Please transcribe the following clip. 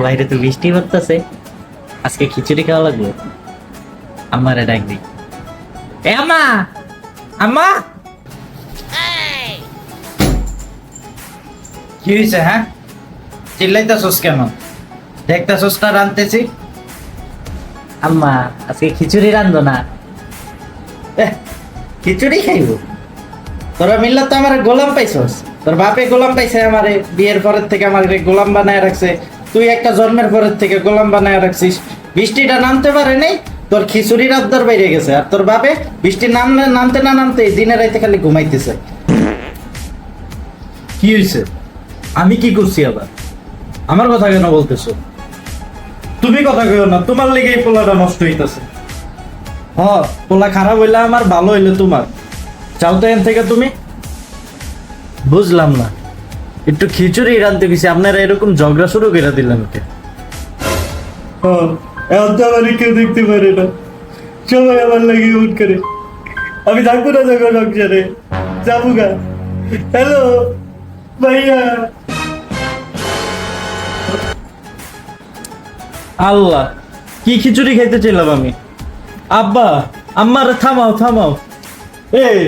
বাইরে তো বৃষ্টি পড়তেছে, আজকে খিচুড়ি খাওয়া লাগবে। আমারে ডাক দি। আম্মা, আম্মা, কি হয়েছে? হ্যাঁ, চিল্লাইতেছস কেন? দেখতেছস না রাঁধতেছি? আম্মা আজকে খিচুড়ি রান্ধো না? খিচুড়ি খাইব? তোরা মিল্লা তো আমার গোলাম পাইছস। তোর বাপে গোলাম পাইছে, আমারে বিয়ের পরের থেকে আমার গোলাম বানায় রাখছে। তুই একটা জন্মের পরের থেকে গোলাম বানায় রাখছিস। বৃষ্টিটা নামতে পারে নাই, তোর খিচুড়ি রাদ্দার বাইরে গেছে। আর তোর বাপে বৃষ্টি নামতে না নামতে দিনে রাইতে খালি ঘুমাইতেছে। কি হয়েছে? আমি কি করছি আবার? আমার কথা কেন বলতেছো? তুমি কথা কইও না, তোমার লেগে এই পোলাটা নষ্ট হইতেছে। পোলা খারাপ হইলে আমার, ভালো হইলে তোমার। চাও তো এন থেকে তুমি। বুঝলাম না, একটু খিচুড়ি রাঁধতে গেছি, আপনারা এরকম ঝগড়া শুরু করে দিলেন কে? এখন তো আমার কেউ দেখতে পারে না, সবাই আমার লাগে উঠ করে। আমি থাকবো না যখন সংসারে, যাবো গা। হ্যালো ভাইয়া। আল্লাহ, কি খিচুড়ি খাইতে চাইলাম আমি? আব্বা, আম্মার থামাও থামাও। এই